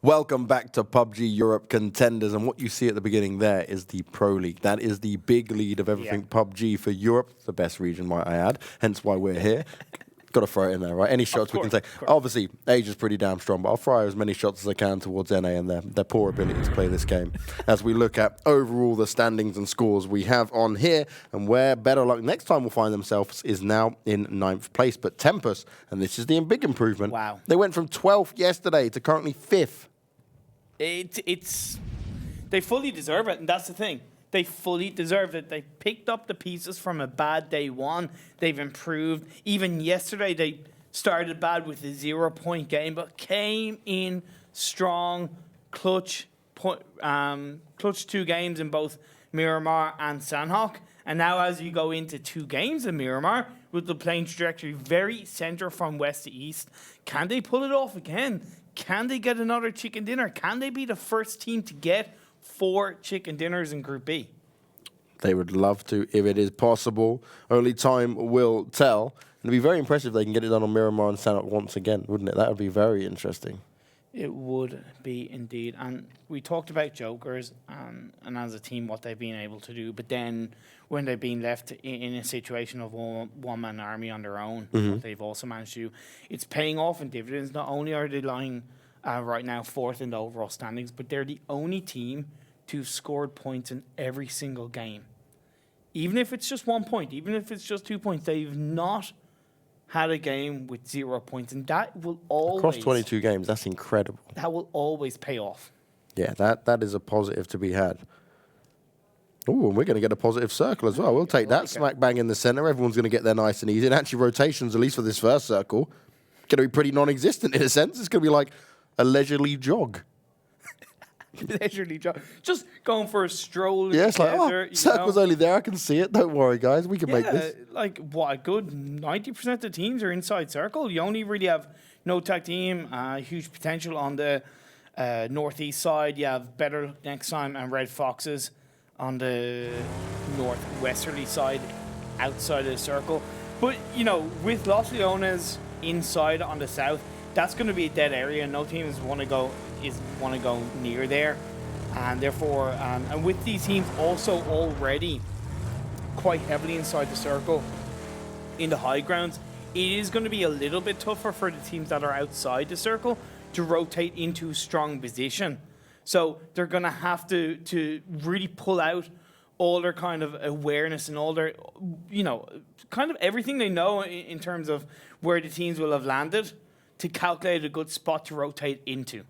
Welcome back to PUBG Europe Contenders, and what you see at the beginning there is the Pro League. That is the big lead of everything PUBG for Europe, the best region, might I add, hence why we're here. Got to throw it in there, right? Any shots we can take. Obviously, Asia's pretty damn strong, but I'll fire as many shots as I can towards NA and their poor ability to play this game. As we look at overall the standings and scores we have on here, and where BetterLuckNxTime will find themselves is now in 9th place. But Tempest, and this is the big improvement, they went from 12th yesterday to currently 5th. They fully deserve it, and that's the thing. They fully deserved it. They picked up the pieces from a bad day one. They've improved. Even yesterday, they started bad with a 0-point game, but came in strong, clutch 2 games in both Miramar and Sanhok. And now as you go into 2 games in Miramar, with the playing trajectory very center from west to east, can they pull it off again? Can they get another chicken dinner? Can they be the first team to get 4 chicken dinners in Group B? They would love to if it is possible. Only time will tell. It'd be very impressive if they can get it done on Miramar and Sanhok once again, wouldn't it? That would be very interesting. It would be indeed. And we talked about Jokers and as a team what they've been able to do. But then when they've been left in a situation of one-man army on their own, what they've also managed to do, it's paying off in dividends. Not only are they lying right now 4th in the overall standings, but they're the only team to have scored points in every single game. Even if it's just 1 point, even if it's just 2 points, they've not had a game with 0 points, and that will always... Across 22 games, that's incredible. That will always pay off. Yeah, that is a positive to be had. Oh, and we're going to get a positive circle as well. We'll take that smack bang in the center. Everyone's going to get there nice and easy. And actually, rotations, at least for this first circle, going to be pretty non-existent in a sense. It's going to be like a leisurely jog. Leisurely jog. Just going for a stroll. Yeah, it's like, circle's only there. I can see it. Don't worry, guys. We can make this. Like, what, a good 90% of the teams are inside circle. You only really have no tag team, huge potential on the northeast side. You have BetterLuckNxTime and Red Foxes on the northwesterly side, outside of the circle. But, you know, with Los Leones inside on the south, that's going to be a dead area. No teams want to go near there, and therefore, and with these teams also already quite heavily inside the circle in the high grounds, it is going to be a little bit tougher for the teams that are outside the circle to rotate into a strong position. So they're going to have to really pull out all their kind of awareness and all their, you know, kind of everything they know in terms of where the teams will have landed to calculate a good spot to rotate into.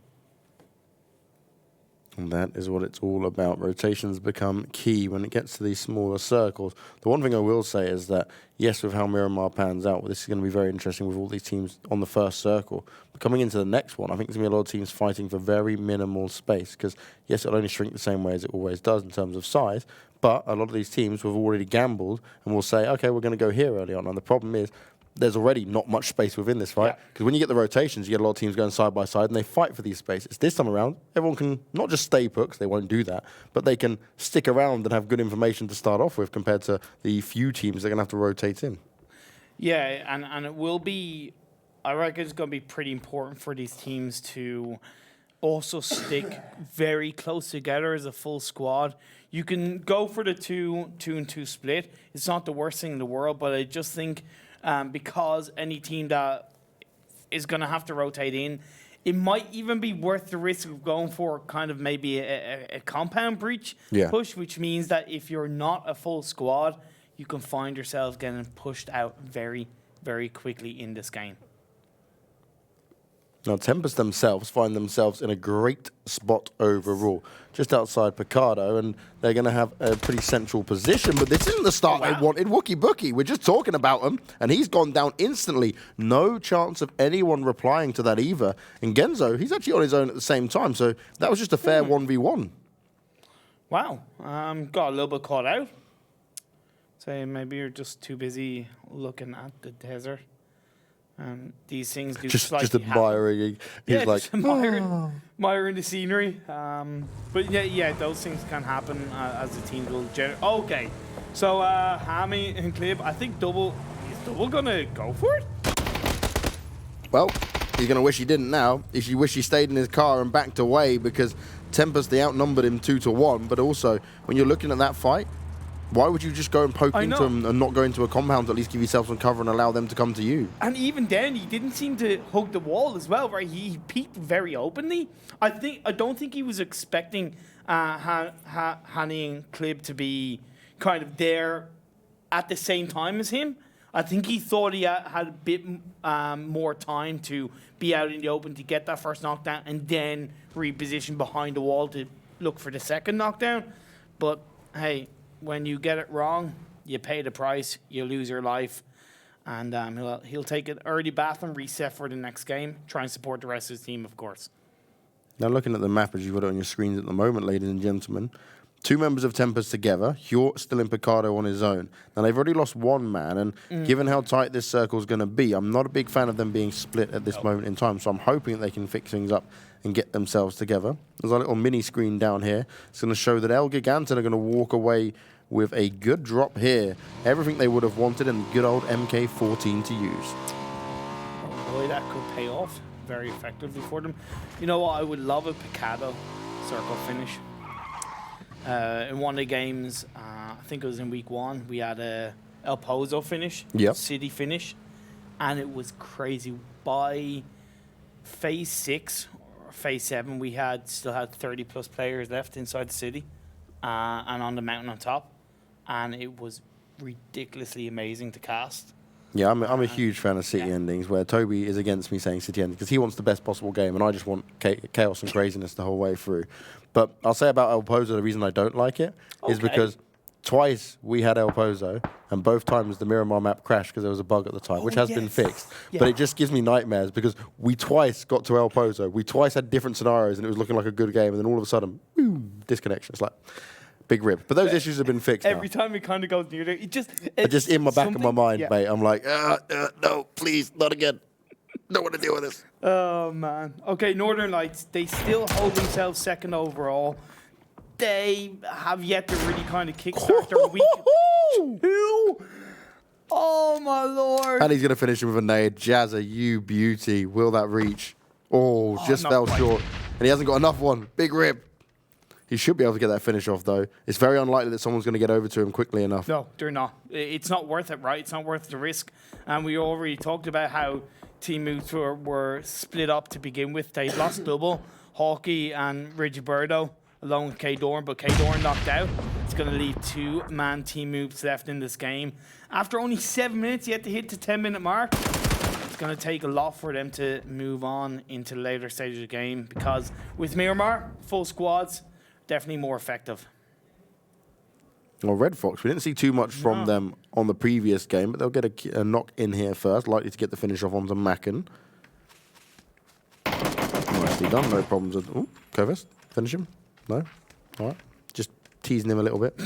And that is what it's all about. Rotations become key when it gets to these smaller circles. The one thing I will say is that, yes, with how Miramar pans out, this is going to be very interesting with all these teams on the first circle. But coming into the next one, I think there's going to be a lot of teams fighting for very minimal space because, yes, it'll only shrink the same way as it always does in terms of size, but a lot of these teams have already gambled and will say, okay, we're going to go here early on. And the problem is, there's already not much space within this, right? Because when you get the rotations, you get a lot of teams going side by side, and they fight for these spaces. This time around, everyone can not just stay put, because they won't do that, but they can stick around and have good information to start off with compared to the few teams they're going to have to rotate in. Yeah, and it will be, I reckon it's going to be pretty important for these teams to also stick very close together as a full squad. You can go for the 2-2 split. It's not the worst thing in the world, but I just think because any team that is going to have to rotate in, it might even be worth the risk of going for kind of maybe a compound breach push, which means that if you're not a full squad, you can find yourself getting pushed out very, very quickly in this game. Now, Tempest themselves find themselves in a great spot overall, just outside Picardo, and they're going to have a pretty central position, but this isn't the start they wanted. Wookie Bookie, we're just talking about him, and he's gone down instantly. No chance of anyone replying to that either. And Genzo, he's actually on his own at the same time, so that was just a fair 1v1. Wow. Got a little bit caught out. So maybe you're just too busy looking at the desert. These things do just admiring. He's like, just admiring the scenery. But yeah, those things can happen as the team will generate. Okay, so Hammy and Clib, I think Double is Double gonna go for it. Well, He's going to wish he didn't now. He wish he stayed in his car and backed away because Tempest, they outnumbered him 2-1. But also, when you're looking at that fight, why would you just go and poke into him and not go into a compound to at least give yourself some cover and allow them to come to you? And even then, he didn't seem to hug the wall as well, right? He peeked very openly. I don't think he was expecting Hani and Clib to be kind of there at the same time as him. I think he thought he had a bit more time to be out in the open to get that first knockdown and then reposition behind the wall to look for the second knockdown. But, hey, when you get it wrong, you pay the price, you lose your life. And he'll take an early bath and reset for the next game. Try and support the rest of his team, of course. Now, looking at the map as you've got it on your screens at the moment, ladies and gentlemen, 2 members of Tempest together. Hjort still in Picardo on his own. Now, they've already lost 1 man, and given how tight this circle is going to be, I'm not a big fan of them being split at this moment in time, so I'm hoping that they can fix things up and get themselves together. There's a little mini screen down here. It's going to show that ELGIGANTEN are going to walk away with a good drop here. Everything they would have wanted and good old MK14 to use. Oh boy, that could pay off very effectively for them. You know what? I would love a Picado circle finish. In one of the games, I think it was in week 1, we had a El Pozo finish, city finish, and it was crazy. By phase 6 or phase 7, we still had 30+ players left inside the city and on the mountain on top, and it was ridiculously amazing to cast. Yeah, I'm a huge fan of city endings, where Toby is against me saying city endings because he wants the best possible game, and I just want chaos and craziness the whole way through. But I'll say about El Pozo, the reason I don't like it is because twice we had El Pozo, and both times the Miramar map crashed because there was a bug at the time, which has been fixed. Yeah. But it just gives me nightmares because we twice got to El Pozo. We twice had different scenarios, and it was looking like a good game, and then all of a sudden, boom, disconnection. It's like... big rip. But those issues have been fixed Every now. time it kind of goes near there, it's just in my back of my mind, mate. I'm like, no, please, not again. Don't want to deal with this. Oh, man. Okay, Northern Lights, they still hold themselves second overall. They have yet to really kind of kickstart their week 2. Oh, my Lord. And he's going to finish him with a nade. Jazza, you beauty. Will that reach? Oh, just fell short. And he hasn't got enough one. Big rip. He should be able to get that finish off, though. It's very unlikely that someone's going to get over to him quickly enough. No, they're not. It's not worth it, right? It's not worth the risk. And we already talked about how Team Moots were split up to begin with. They lost double, Hawkey and Rigiberto, along with K-Dorn, but K-Dorn knocked out. It's going to leave 2-man Team Moots left in this game. After only 7 minutes, yet to hit the 10-minute mark. It's going to take a lot for them to move on into the later stage of the game, because with Miramar, full squads, definitely more effective. Well, Red Fox, we didn't see too much from them on the previous game, but they'll get a knock in here first, likely to get the finish off onto Maken. Nicely done, no problems. Ooh, KnorkiS, finish him? No? All right. Just teasing him a little bit.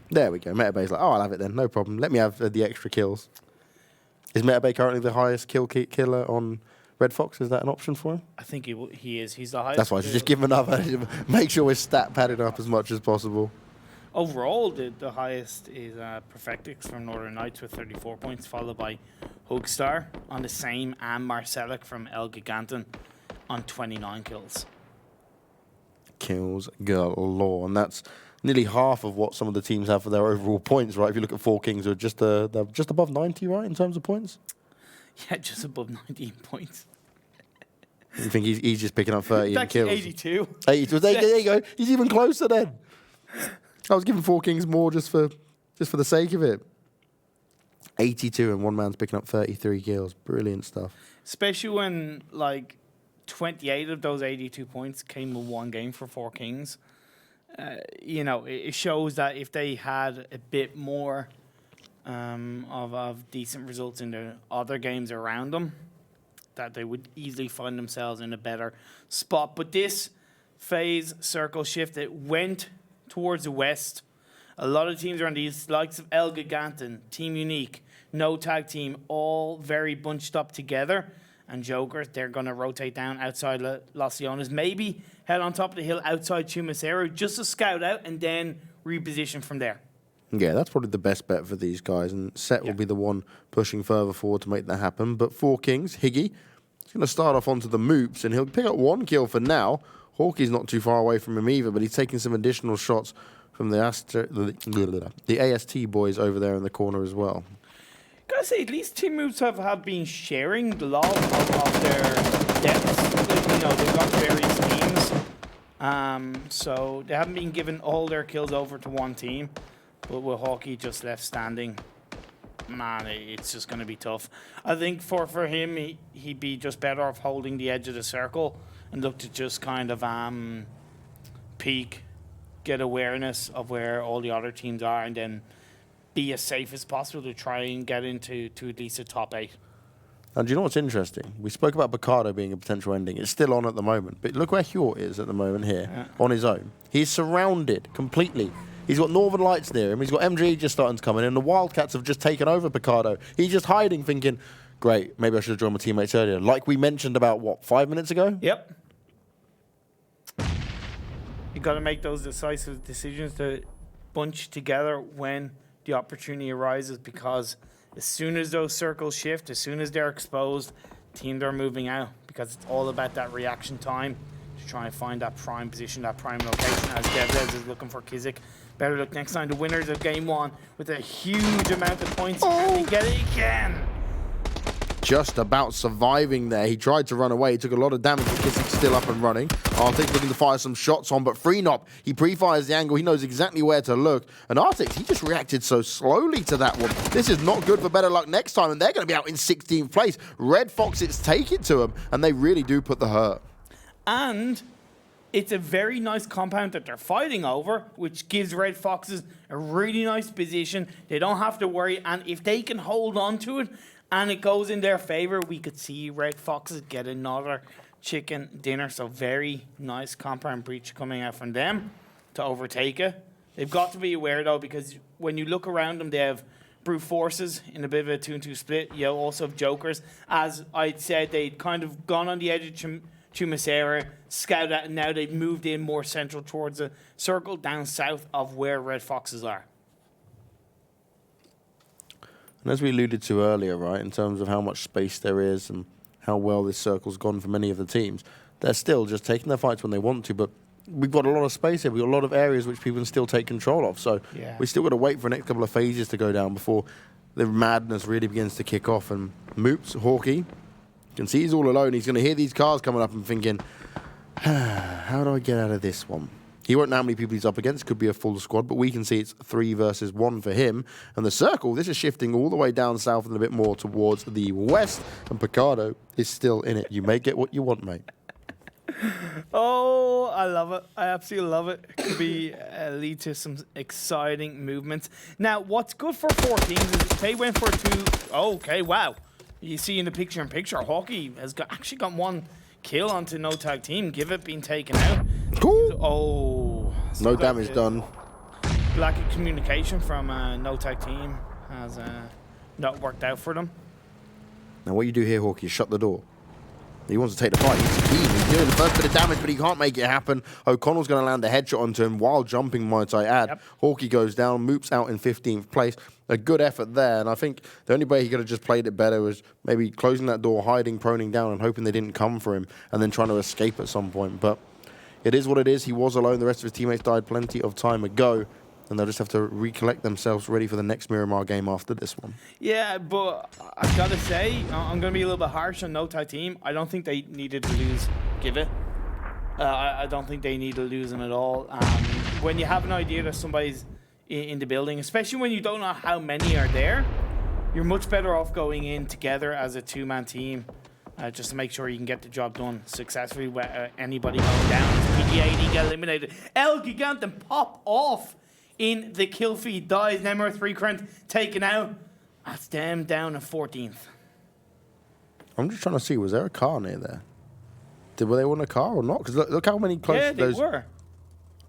There we go. Metabay's like, oh, I'll have it then, no problem. Let me have the extra kills. Is Metabay currently the highest killer on Red Fox? Is that an option for him? I think he is. He's the highest. That's why I should just give him another. Make sure we're stat padded up as much as possible. Overall, the highest is Perfectix from Northern Knights with 34 points, followed by Hugstar on the same, and Marcelek from ELGIGANTEN on 29 kills. Kills galore, and that's nearly half of what some of the teams have for their overall points, right? If you look at Four Kings, they're just above 90, right, in terms of points? Yeah, just above 19 points. You think he's just picking up 30 in kills? 82. 82. There you go. He's even closer then. I was giving Four Kings more just for the sake of it. 82 and one man's picking up 33 kills. Brilliant stuff. Especially when, like, 28 of those 82 points came in one game for Four Kings. It shows that if they had a bit more of decent results in the other games around them, that they would easily find themselves in a better spot. But this phase circle shift, it went towards the west. A lot of teams around these, likes of ELGIGANTEN, Team Unique, No Tag Team, all very bunched up together. And Jokers, they're going to rotate down outside Los Leones. Maybe head on top of the hill outside ToWzErA just to scout out and then reposition from there. Yeah, that's probably the best bet for these guys. And Set will be the one pushing further forward to make that happen. But Four Kings, Higgy, going to start off onto the MOOPHEUS, and he'll pick up 1 kill for now. Hawkey's not too far away from him either, but he's taking some additional shots from the AST boys over there in the corner as well. Gotta say, at least Team MOOPHEUS have been sharing the love of their depths. You know, they've got various teams. So they haven't been given all their kills over to one team. But with Hawkey just left standing, man, it's just going to be tough. I think for him, he'd be just better off holding the edge of the circle and look to just kind of peek, get awareness of where all the other teams are, and then be as safe as possible to try and get into at least a top 8. And do you know what's interesting? We spoke about Picardo being a potential ending. It's still on at the moment. But look where Hjort is at the moment here, on his own. He's surrounded completely. He's got Northern Lights near him. He's got MJ just starting to come in. And the Wildcats have just taken over Picardo. He's just hiding, thinking, great, maybe I should have joined my teammates earlier. Like we mentioned about, what, 5 minutes ago? Yep. You got to make those decisive decisions to bunch together when the opportunity arises, because as soon as those circles shift, as soon as they're exposed, teams are moving out, because it's all about that reaction time to try and find that prime position, that prime location, as Devez is looking for Kizik. Better luck next time. The winners of game 1 with a huge amount of points. And they get it again. Just about surviving there. He tried to run away. He took a lot of damage, but Kissik's still up and running. Arctic looking to fire some shots on, but Freenop, he pre-fires the angle. He knows exactly where to look. And Arctic, he just reacted so slowly to that one. This is not good for Better Luck Next Time, and they're going to be out in 16th place. Red Foxes take it to them, and they really do put the hurt. And it's a very nice compound that they're fighting over, which gives Red Foxes a really nice position. They don't have to worry, and if they can hold on to it, and it goes in their favor, we could see Red Foxes get another chicken dinner. So very nice compound breach coming out from them to overtake it. They've got to be aware, though, because when you look around them, they have brute forces in a bit of a 2-2 split. You also have jokers. As I said, they'd kind of gone on the edge of ToWzErA, scouted out, and now they've moved in more central towards the circle down south of where Red Foxes are. And as we alluded to earlier, right, in terms of how much space there is and how well this circle's gone for many of the teams, they're still just taking their fights when they want to, but we've got a lot of space here. We've got a lot of areas which people can still take control of. So we still got to wait for the next couple of phases to go down before the madness really begins to kick off. And MOOPHEUS, Hawkey, you can see he's all alone. He's going to hear these cars coming up and thinking, how do I get out of this one? He won't know how many people he's up against. Could be a full squad, but we can see it's 3 versus 1 for him. And the circle, this is shifting all the way down south and a bit more towards the west. And Picardo is still in it. You may get what you want, mate. Oh, I love it. I absolutely love it. It could be lead to some exciting movements. Now, what's good for 4 teams is they went for 2. Okay, wow. You see in the picture-in-picture, Hawkey has actually got 1 kill onto no tag team. Give it being taken out. Cool. Oh. No damage done. Lack of communication from no tag team has not worked out for them. Now what you do here, Hawkey, is shut the door. He wants to take the fight. He's keen. He's doing the first bit of damage, but he can't make it happen. O'Connell's going to land a headshot onto him while jumping, might I add. Yep. Hawkey goes down, MOOPHEUS out in 15th place. A good effort there, and I think the only way he could have just played it better was maybe closing that door, hiding, proning down, and hoping they didn't come for him, and then trying to escape at some point. But it is what it is. He was alone. The rest of his teammates died plenty of time ago, and they'll just have to recollect themselves ready for the next Miramar game after this one. Yeah, but I've got to say, I'm going to be a little bit harsh on no tag team. I don't think they needed to lose Give It. I don't think they need to lose him at all. When you have an idea that somebody's in the building, especially when you don't know how many are there, you're much better off going in together as a 2-man team, just to make sure you can get the job done successfully without anybody going down. PG80 get eliminated. ELGIGANTEN pop off in the kill feed. Dies. Nemor 3 Krent taken out. That's them down in 14th. I'm just trying to see, was there a car near there? Were they on a car or not? Because look how many close. Yeah, they were.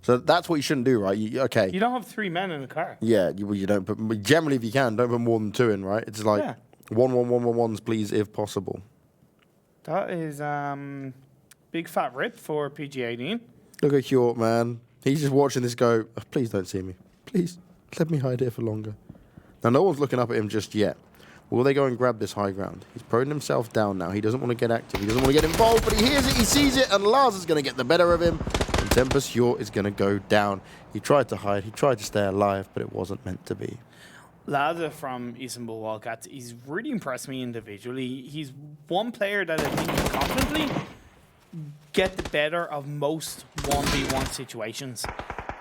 So that's what you shouldn't do, right? Okay. You don't have 3 men in a car. Yeah, you don't. But generally, if you can, don't put more than 2 in, right? It's like 1-1-1-1-1s, please, if possible. That is big fat rip for PG18. Look at Hjort, man. He's just watching this go, oh, please don't see me. Please, let me hide here for longer. Now, no one's looking up at him just yet. Will they go and grab this high ground? He's proned himself down now. He doesn't want to get active. He doesn't want to get involved, but he hears it, he sees it, and Lars is going to get the better of him. And Tempest Hjort is going to go down. He tried to hide. He tried to stay alive, but it wasn't meant to be. Lazar from Istanbul Wildcats, he's really impressed me individually. He's one player that I think can confidently get the better of most 1v1 situations.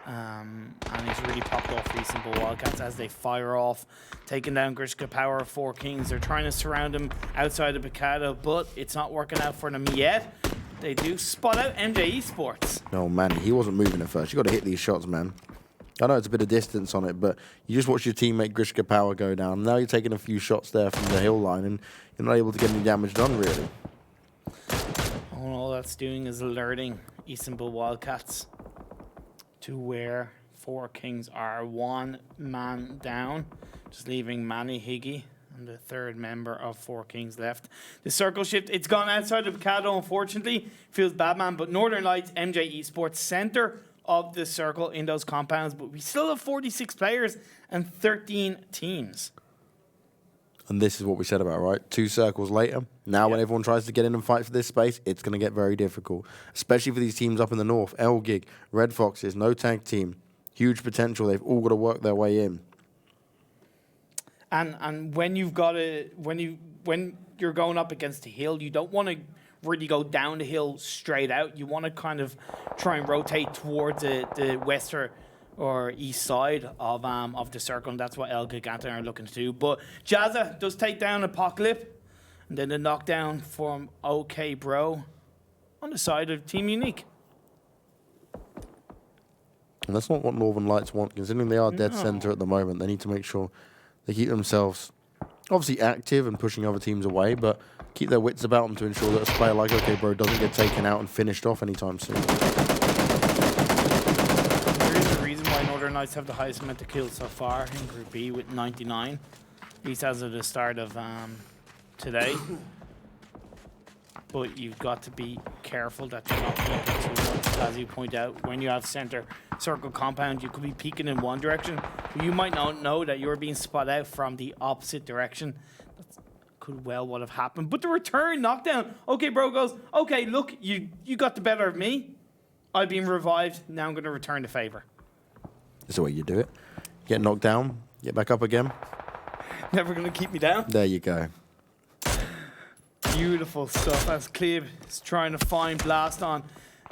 And he's really popped off for Istanbul Wildcats as they fire off, taking down GRISHKAPOWER of Four Kings. They're trying to surround him outside of Picado, but it's not working out for them yet. They do spot out MJ-Esports. No, man, he wasn't moving at first. You got to hit these shots, man. I know it's a bit of distance on it, but you just watch your teammate GRISHKAPOWER go down. Now you're taking a few shots there from the hill line, and you're not able to get any damage done, really. All that's doing is alerting Istanbul Wildcats to where Four Kings are 1 man down, just leaving Manny Higgy and the third member of Four Kings left. The circle shift, it's gone outside of Picado, unfortunately. Feels bad, man, but Northern Lights, MJ-Esports, center of the circle in those compounds, but we still have 46 players and 13 teams. And this is what we said about, right? 2 circles later. Now when everyone tries to get in and fight for this space, it's going to get very difficult. Especially for these teams up in the north. ELGIG, Red Foxes, no tag team. Huge potential. They've all got to work their way in. And when you've got a when you're going up against a hill, you don't want to really go down the hill straight out. You want to kind of try and rotate towards the western or east side of the circle, and that's what ELGIGANTEN are looking to do. But Jazza does take down Apocalypse, and then the knockdown from OK Bro on the side of Team Unique. And that's not what Northern Lights want, considering they are dead center at the moment. They need to make sure they keep themselves obviously active and pushing other teams away, but keep their wits about them to ensure that a player like OK Bro doesn't get taken out and finished off anytime soon. Northern Lights have the highest amount of kills so far in Group B with 99, at least as of the start of today. But you've got to be careful that you're not peeking too much. As you point out, when you have center circle compound, you could be peeking in one direction, but you might not know that you're being spotted out from the opposite direction. That could well what have happened. But the return knockdown, OK Bro goes, okay, look, you got the better of me. I've been revived. Now I'm going to return the favor. That's the way you do it. Get knocked down, get back up again. Never going to keep me down. There you go. Beautiful stuff as Clib is trying to find Blast on.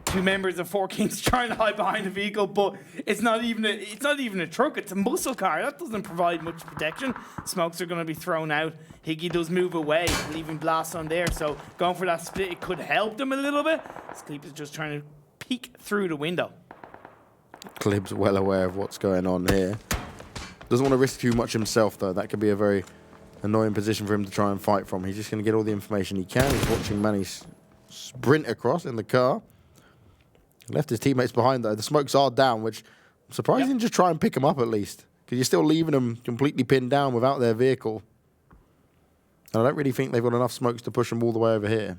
2 members of Four Kings trying to hide behind the vehicle, but it's not even a truck, it's a muscle car. That doesn't provide much protection. Smokes are going to be thrown out. Higgy does move away, leaving Blast on there, so going for that split, it could help them a little bit. Clib is just trying to peek through the window. Clib's well aware of what's going on here. Doesn't want to risk too much himself, though. That could be a very annoying position for him to try and fight from. He's just going to get all the information he can. He's watching Manny sprint across in the car. Left his teammates behind, though. The smokes are down, which I'm surprised he didn't just try and pick them up at least, because you're still leaving them completely pinned down without their vehicle. And I don't really think they've got enough smokes to push them all the way over here.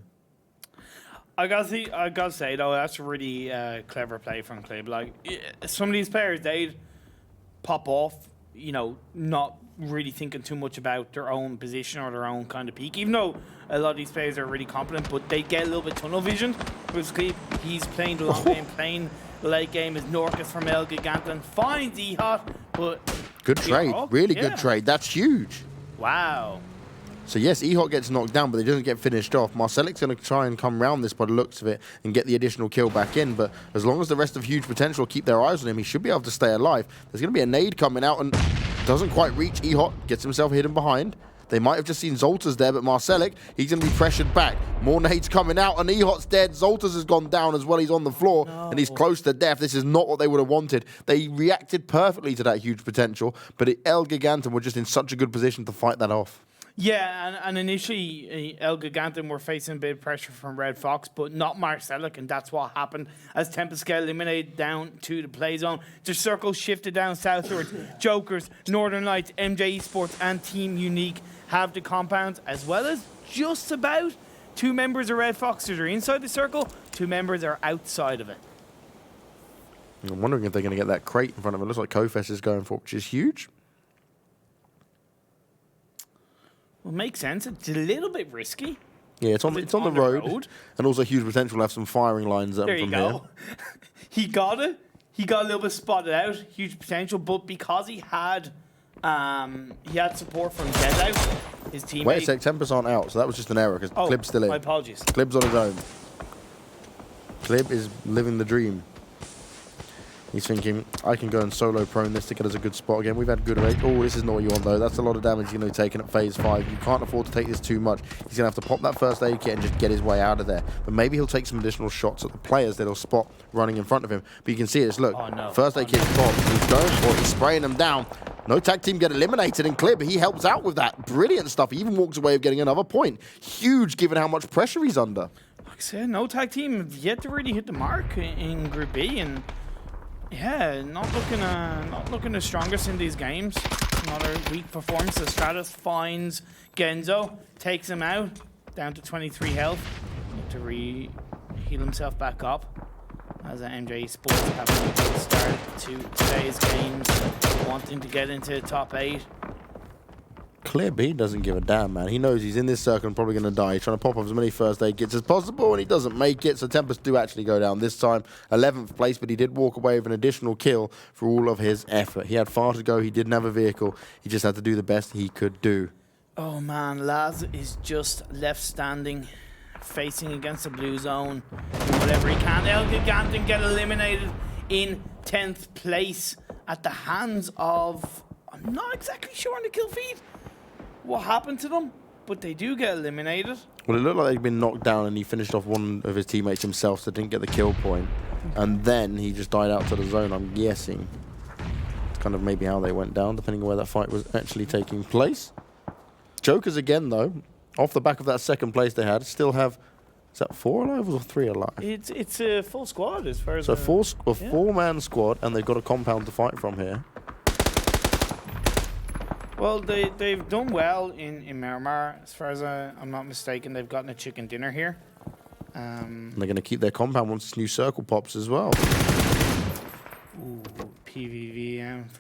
I gotta say though, that's a really clever play from Clib. Like some of these players, they'd pop off, you know, not really thinking too much about their own position or their own kind of peak. Even though a lot of these players are really competent, but they get a little bit tunnel vision. With Clib, he's playing the long game, playing the late game. Is KnorkiS from ELGIGANTEN finds EHOT, but good trade, really good trade. That's huge. Wow. So yes, EHOT gets knocked down, but he doesn't get finished off. Marcelek's going to try and come round this by the looks of it and get the additional kill back in. But as long as the rest of Huge Potential keep their eyes on him, he should be able to stay alive. There's going to be a nade coming out and doesn't quite reach EHOT. Gets himself hidden behind. They might have just seen Zoltas there, but Marcelek, he's going to be pressured back. More nades coming out, and EHOT's dead. Zoltas has gone down as well. He's on the floor, and he's close to death. This is not what they would have wanted. They reacted perfectly to that Huge Potential, but ELGIGANTEN were just in such a good position to fight that off. Yeah, and initially ELGIGANTEN were facing a bit of pressure from Red Fox, but not Marcelek, and that's what happened as Tempest get eliminated down to the play zone. The circle shifted down southwards. Jokers, Northern Lights, MJ-Esports, and Team Unique have the compounds, as well as just about 2 members of Red Foxes are inside the circle, 2 members are outside of it. I'm wondering if they're going to get that crate in front of it. Looks like KofES is going for it, which is huge. Well, makes sense. It's a little bit risky. Yeah, it's on the road, and also huge potential to have some firing lines up There from you here. go. He got it. He got a little bit spotted out. Huge potential, but because he had support from Dead out, his teammate. Wait a sec, Tempest aren't out, so that was just an error because Klib's still in. My apologies. Klib's on his own. Klib is living the dream. He's thinking, I can go and solo prone this to get us a good spot again. We've had good rate. Oh, this is not what you want, though. That's a lot of damage he's going to be taking at phase 5. You can't afford to take this too much. He's going to have to pop that first aid kit and just get his way out of there. But maybe he'll take some additional shots at the players that he'll spot running in front of him. But you can see this. Look, first aid kit popped. He's going for it. He's spraying them down. No tag team get eliminated, and Klib, he helps out with that. Brilliant stuff. He even walks away with getting another point. Huge, given how much pressure he's under. Like I said, no tag team have yet to really hit the mark in Group B, and yeah, not looking the strongest in these games. Another weak performance. The Stratus finds Genzo, takes him out, down to 23 health. Need to heal himself back up. As MJ-Esports having a good start to today's games, wanting to get into the top 8. Klib, he doesn't give a damn, man. He knows he's in this circle and probably going to die. He's trying to pop off as many first aid kits as possible, and he doesn't make it. So Tempest do actually go down this time. 11th place, but he did walk away with an additional kill for all of his effort. He had far to go. He didn't have a vehicle. He just had to do the best he could do. Oh, man. Laz is just left standing, facing against the blue zone. Whatever he can. ELGIGANTEN get eliminated in 10th place at the hands of... I'm not exactly sure on the kill feed what happened to them, but they do get eliminated. Well, it looked like they'd been knocked down, and he finished off one of his teammates himself, so didn't get the kill point. And then he just died out to the zone, I'm guessing. It's kind of maybe how they went down, depending on where that fight was actually taking place. Jokers again, though, off the back of that second place they had, still have... Is that 4 alive or 3 alive? It's a full squad as far as... So a four-man squad, and they've got a compound to fight from here. Well, they've done well in Miramar. As far as I'm not mistaken, they've gotten a chicken dinner here. And they're going to keep their compound once this new circle pops as well. Ooh, PVVM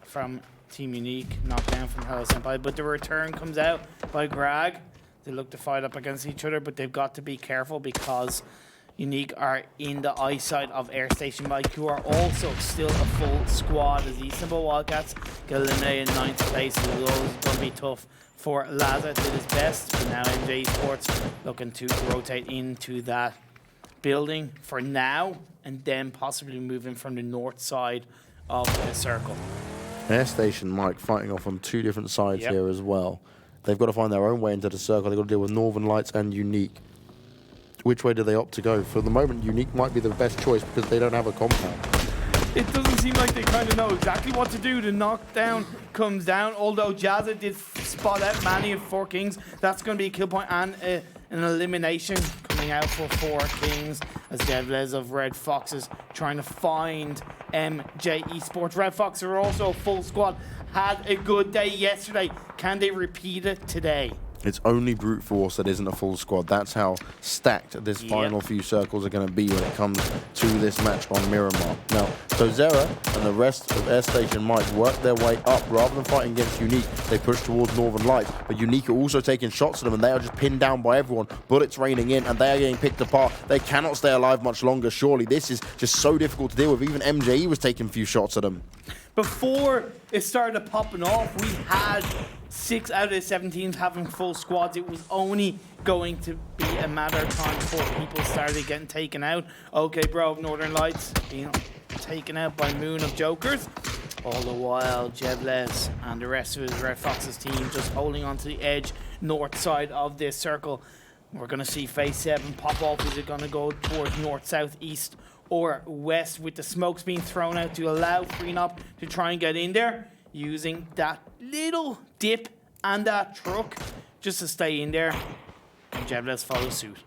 from Team Unique, knocked down from HalloSenpai. But the return comes out by Grag. They look to fight up against each other, but they've got to be careful because Unique are in the eyesight of Airstation Mike, who are also still a full squad as the Istanbul Wildcats get eliminated in 9th place. It's going to be tough for Laza. Did his best, but now MJ-Esports looking to rotate into that building for now, and then possibly moving from the north side of the circle. Airstation Mike fighting off on 2 different sides here as well. They've got to find their own way into the circle. They've got to deal with Northern Lights and Unique. Which way do they opt to go? For the moment, Unique might be the best choice because they don't have a compound. It doesn't seem like they kind of know exactly what to do. The knockdown comes down, although Jazza did spot out Manny of 4 Kings. That's going to be a kill point and an elimination coming out for 4 Kings as Devles of Red Foxes trying to find MJ-Esports. Red Foxes are also a full squad. Had a good day yesterday. Can they repeat it today? It's only brute force that isn't a full squad. That's how stacked this final few circles are going to be when it comes to this match on Miramar. Now, ToWzErA and the rest of Airstation might work their way up. Rather than fighting against Unique, they push towards Northern Lights. But Unique are also taking shots at them, and they are just pinned down by everyone. Bullets raining in, and they are getting picked apart. They cannot stay alive much longer, surely. This is just so difficult to deal with. Even MJ was taking a few shots at them. Before it started popping off, we had 6 out of the 7 teams having full squads. It was only going to be a matter of time before people started getting taken out. Okay, bro, Northern Lights being taken out by Moon of Jokers. All the while, Jevles and the rest of his Red Foxes team just holding on to the edge, north side of this circle. We're going to see phase 7 pop off. Is it going to go towards north, south, east, or west, with the smokes being thrown out to allow FreeNop to try and get in there, using that little dip and that truck just to stay in there, and Jevles follows suit.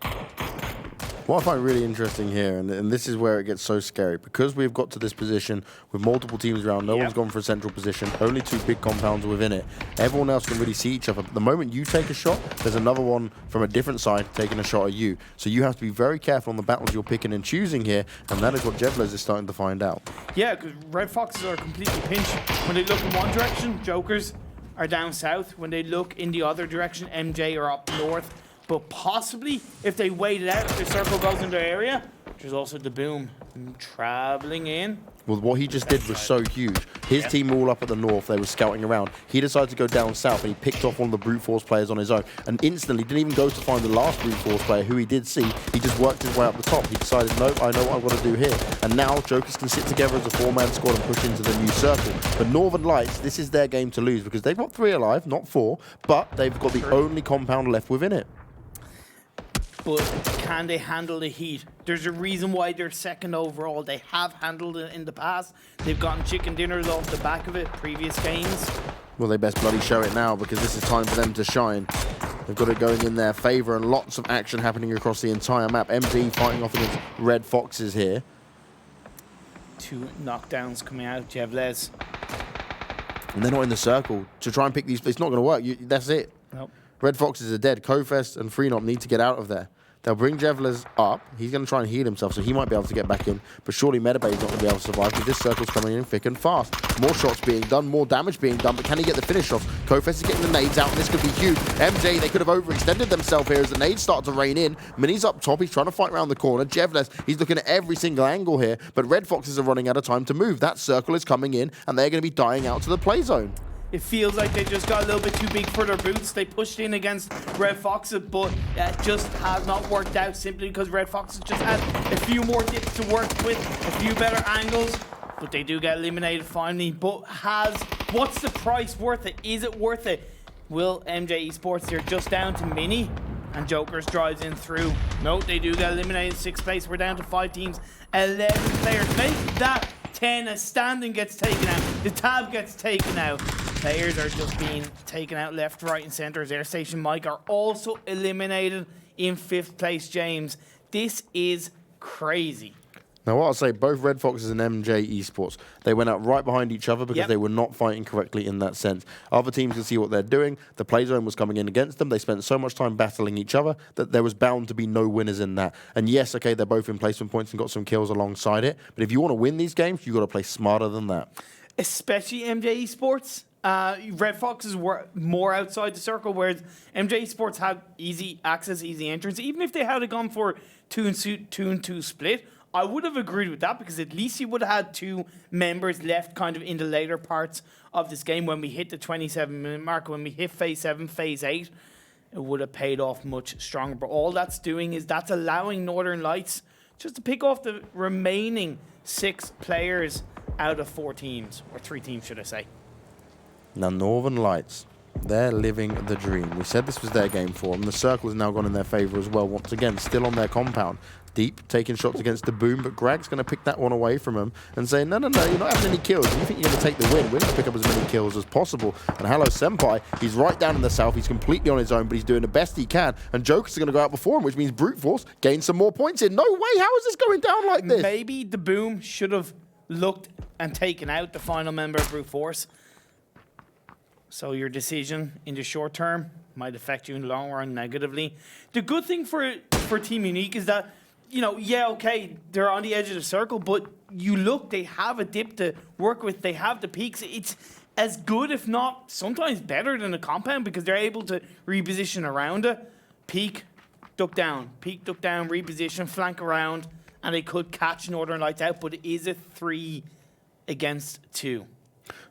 What I find really interesting here, and this is where it gets so scary, because we've got to this position with multiple teams around, no one's gone for a central position, only 2 big compounds within it. Everyone else can really see each other. But the moment you take a shot, there's another one from a different side taking a shot at you. So you have to be very careful on the battles you're picking and choosing here, and that is what Jevles is starting to find out. Yeah, because Red Foxes are completely pinched. When they look in one direction, Jokers are down south. When they look in the other direction, MJ are up north. But possibly, if they wait it out, if the circle goes in their area, there's also the boom traveling in. Well, what he just did was so huge. His team were all up at the north. They were scouting around. He decided to go down south, and he picked off one of the brute force players on his own. And instantly, didn't even go to find the last brute force player, who he did see. He just worked his way up the top. He decided, nope, I know what I've got to do here. And now, Jokers can sit together as a 4-man squad and push into the new circle. But Northern Lights, this is their game to lose, because they've got 3 alive, not 4, but they've got the only compound left within it. But can they handle the heat? There's a reason why they're second overall. They have handled it in the past. They've gotten chicken dinners off the back of it previous games. Well, they best bloody show it now, because this is time for them to shine. They've got it going in their favour, and lots of action happening across the entire map. MD fighting off against Red Foxes here. 2 knockdowns coming out. Jevles. And they're not in the circle to try and pick these. It's not going to work. That's it. Nope. Red Foxes are dead. Kofest and Freenop need to get out of there. They'll bring Jevlers up. He's going to try and heal himself, so he might be able to get back in. But surely Metabay is not going to be able to survive, because this circle's coming in thick and fast. More shots being done, more damage being done, but can he get the finish off? Kofest is getting the nades out, and this could be huge. MJ, they could have overextended themselves here as the nades start to rain in. Mini's up top. He's trying to fight around the corner. Jevles, he's looking at every single angle here, but Red Foxes are running out of time to move. That circle is coming in, and they're going to be dying out to the play zone. It feels like they just got a little bit too big for their boots. They pushed in against Red Foxes, but it just has not worked out, simply because Red Foxes just had a few more dips to work with, a few better angles, but they do get eliminated finally. But what's the price worth it? Is it worth it? Will MJ-Esports, they're just down to Mini, and Jokers drives in through. No, they do get eliminated in 6th place. We're down to 5 teams, 11 players. Make that 10 as standing gets taken out. The tab gets taken out. Players are just being taken out left, right, and centre. As Airstation Mike are also eliminated in 5th place, James. This is crazy. Now, what I'll say, both Red Foxes and MJ-Esports, they went out right behind each other because they were not fighting correctly in that sense. Other teams can see what they're doing. The play zone was coming in against them. They spent so much time battling each other that there was bound to be no winners in that. And yes, okay, they're both in placement points and got some kills alongside it. But if you want to win these games, you've got to play smarter than that. Especially MJ-Esports. Red Foxes were more outside the circle, whereas MJ-Esports had easy access, easy entrance. Even if they had gone for 2-2 split, I would have agreed with that, because at least you would have had 2 members left kind of in the later parts of this game. When we hit the 27-minute mark, when we hit phase 7, phase 8, it would have paid off much stronger. But all that's doing is that's allowing Northern Lights just to pick off the remaining 6 players out of 4 teams, or 3 teams, should I say. Now, Northern Lights, they're living the dream. We said this was their game for them. The circle has now gone in their favour as well. Once again, still on their compound. Deep, taking shots against the boom, but Grag's going to pick that one away from him and say, no, you're not having any kills. You think you're going to take the win? We're going to pick up as many kills as possible. And HalloSenpai, he's right down in the south. He's completely on his own, but he's doing the best he can. And Jokers are going to go out before him, which means Brute Force gains some more points in. No way, how is this going down like this? Maybe the boom should have looked and taken out the final member of Brute Force. So your decision in the short term might affect you in the long run negatively. The good thing for Team Unique is that, okay, they're on the edge of the circle, but you look, they have a dip to work with. They have the peaks. It's as good, if not sometimes better than a compound, because they're able to reposition around it. Peak, duck down, reposition, flank around, and they could catch Northern Lights out, but it is a 3 against 2.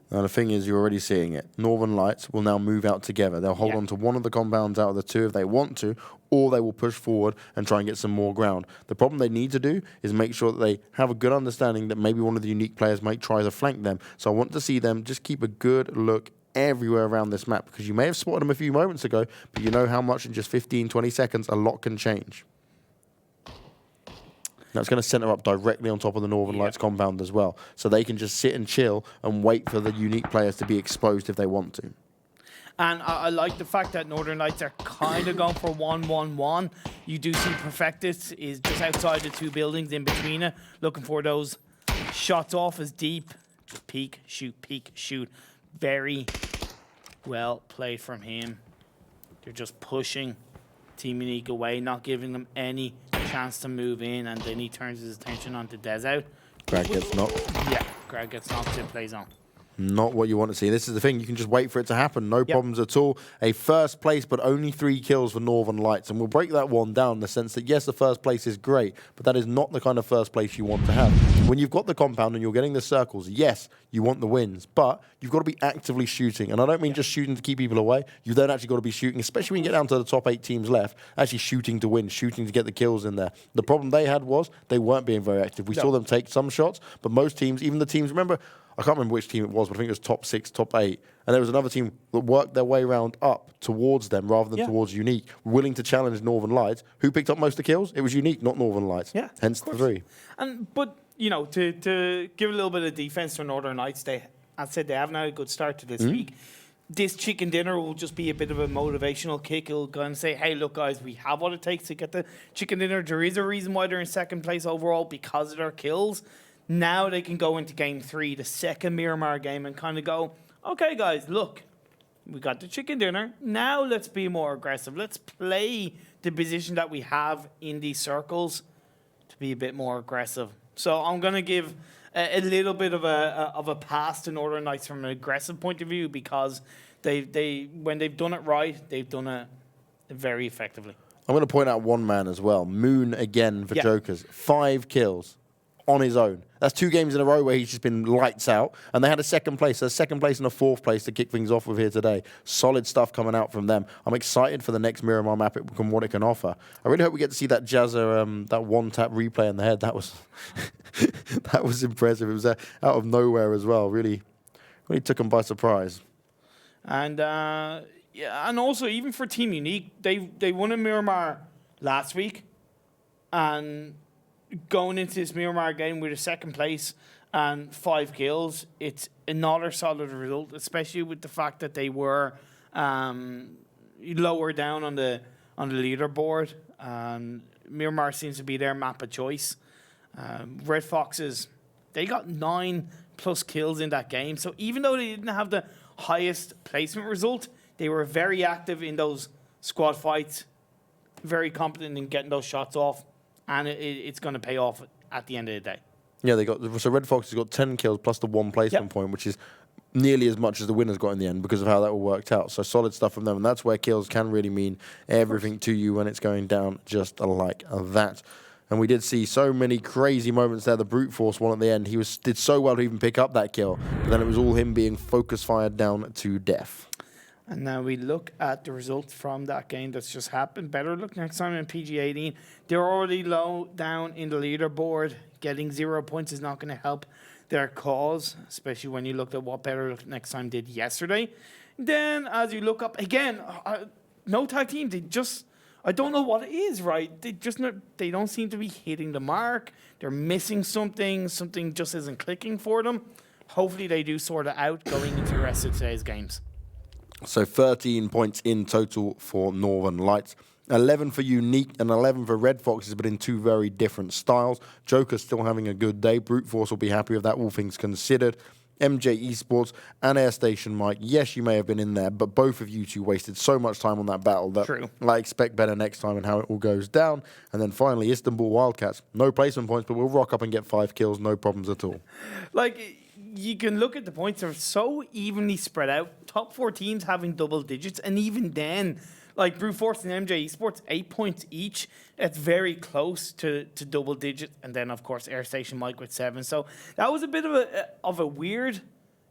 Now, the thing is, you're already seeing it. Northern Lights will now move out together. They'll hold on to one of the compounds out of the 2 if they want to, or they will push forward and try and get some more ground. The problem they need to do is make sure that they have a good understanding that maybe one of the unique players might try to flank them. So I want to see them just keep a good look everywhere around this map, because you may have spotted them a few moments ago, but you know how much in just 15, 20 seconds a lot can change. That's going to center up directly on top of the Northern Lights compound as well. So they can just sit and chill and wait for the unique players to be exposed if they want to. And I like the fact that Northern Lights are kind of going for 1-1-1. You do see Perfectus is just outside the 2 buildings in between it, looking for those shots off as deep. Just peek, shoot. Very well played from him. They're just pushing Team Unique away, not giving them any chance to move in, and then he turns his attention onto Des out. Greg gets knocked. Yeah, Greg gets knocked, it plays on. Not what you want to see. This is the thing. You can just wait for it to happen. No problems at all. A first place, but only 3 kills for Northern Lights. And we'll break that one down in the sense that, yes, the first place is great, but that is not the kind of first place you want to have. When you've got the compound and you're getting the circles, yes, you want the wins, but you've got to be actively shooting. And I don't mean just shooting to keep people away. You've then actually got to be shooting, especially when you get down to the top 8 teams left, actually shooting to win, shooting to get the kills in there. The problem they had was they weren't being very active. We saw them take some shots, but most teams, even the teams, remember, I can't remember which team it was, but I think it was top 6, top 8. And there was another team that worked their way around up towards them rather than towards Unique, willing to challenge Northern Lights. Who picked up most of the kills? It was Unique, not Northern Lights. Yeah, hence the 3. But, you know, to give a little bit of defense to Northern Lights, I said they haven't had a good start to this week. This chicken dinner will just be a bit of a motivational kick. It'll go and say, hey, look, guys, we have what it takes to get the chicken dinner. There is a reason why they're in second place overall because of their kills. Now they can go into game 3, the second Miramar game, and kind of go, okay, guys, look, we got the chicken dinner. Now let's be more aggressive. Let's play the position that we have in these circles to be a bit more aggressive. So I'm going to give a little bit of a pass to Northern Lights from an aggressive point of view because they when they've done it right, they've done it very effectively. I'm going to point out one man as well. Moon again for Jokers. 5 kills on his own. That's 2 games in a row where he's just been lights out. And they had a second place. A second place and a 4th place to kick things off with here today. Solid stuff coming out from them. I'm excited for the next Miramar map and what it can offer. I really hope we get to see that Jazza, that one-tap replay in the head. That was that was impressive. It was out of nowhere as well. Really took them by surprise. And and also even for Team Unique, they won a Miramar last week. And going into this Miramar game with a second place and 5 kills, it's another solid result, especially with the fact that they were lower down on the leaderboard. Miramar seems to be their map of choice. Red Foxes, they got 9+ kills in that game. So even though they didn't have the highest placement result, they were very active in those squad fights, very competent in getting those shots off. And it's going to pay off at the end of the day. Yeah, so Red Fox has got 10 kills plus the 1 placement point, which is nearly as much as the winners got in the end because of how that all worked out. So solid stuff from them, and that's where kills can really mean everything to you when it's going down just like that. And we did see so many crazy moments there. The brute force one at the end, did so well to even pick up that kill, but then it was all him being focus fired down to death. And now we look at the results from that game that's just happened. BetterLuckNxTime in PG18. They're already low down in the leaderboard. Getting 0 points is not going to help their cause, especially when you look at what BetterLuckNxTime did yesterday. Then as you look up, again, no tag team. I don't know what it is, right? They don't seem to be hitting the mark. They're missing something. Something just isn't clicking for them. Hopefully they do sort it out going into the rest of today's games. So 13 points in total for Northern Lights. 11 for Unique and 11 for Red Foxes, but in 2 very different styles. Joker's still having a good day. Brute Force will be happy with that, all things considered. MJ-Esports and Airstation Mike, yes, you may have been in there, but both of you 2 wasted so much time on that battle that I expect better next time and how it all goes down. And then finally, Istanbul Wildcats. No placement points, but we'll rock up and get 5 kills, no problems at all. You can look at the points, they're so evenly spread out. Top 4 teams having double digits, and even then, like Brute Force and MJ-Esports, 8 points each. It's very close to double digits. And then, of course, Airstation Mike with 7. So that was a bit of a weird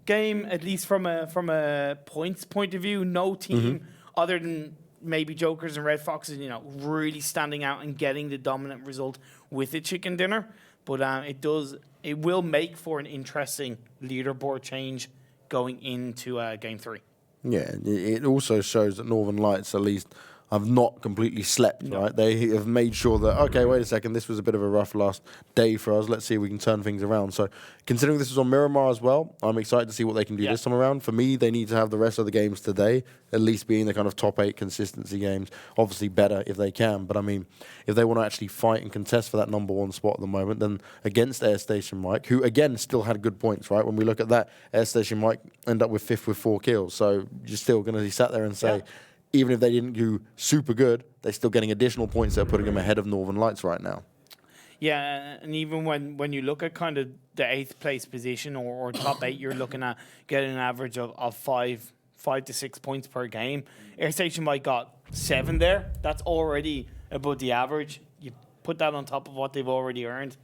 game, at least from a points point of view. No team other than maybe Jokers and Red Foxes, really standing out and getting the dominant result with the chicken dinner. But it will make for an interesting leaderboard change going into Game 3. Yeah, it also shows that Northern Lights at least have not completely slept, right? They have made sure that, okay, wait a second, this was a bit of a rough last day for us. Let's see if we can turn things around. So considering this was on Miramar as well, I'm excited to see what they can do this time around. For me, they need to have the rest of the games today, at least being the kind of top 8 consistency games. Obviously better if they can, but I mean, if they want to actually fight and contest for that number 1 spot at the moment, then against Airstation Mike, who again still had good points, right? When we look at that, Airstation Mike end up with 5th with 4 kills. So you're still going to be sat there and say, even if they didn't do super good, they're still getting additional points that are putting them ahead of Northern Lights right now. Yeah, and even when you look at kind of the 8th place position or top 8, you're looking at getting an average of 5 to 6 points per game. Airstation might got 7 there. That's already above the average. You put that on top of what they've already earned.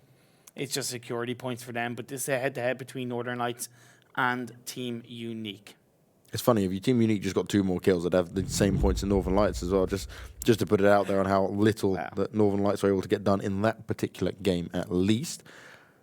It's just security points for them. But this is a head-to-head between Northern Lights and Team Unique. It's funny, if your Team Unique just got 2 more kills, they'd have the same points in Northern Lights as well, just to put it out there on how little that Northern Lights were able to get done in that particular game, at least.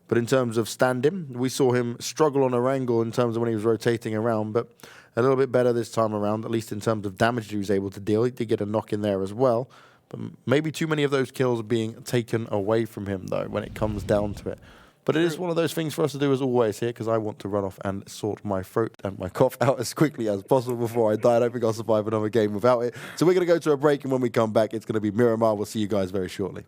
But in terms of stand-in, we saw him struggle on Erangel in terms of when he was rotating around, but a little bit better this time around, at least in terms of damage he was able to deal. He did get a knock in there as well, but maybe too many of those kills being taken away from him, though, when it comes down to it. But it is one of those things for us to do as always here, because I want to run off and sort my throat and my cough out as quickly as possible before I die. I don't think I'll survive another game without it. So we're going to go to a break, and when we come back, it's going to be Miramar. We'll see you guys very shortly.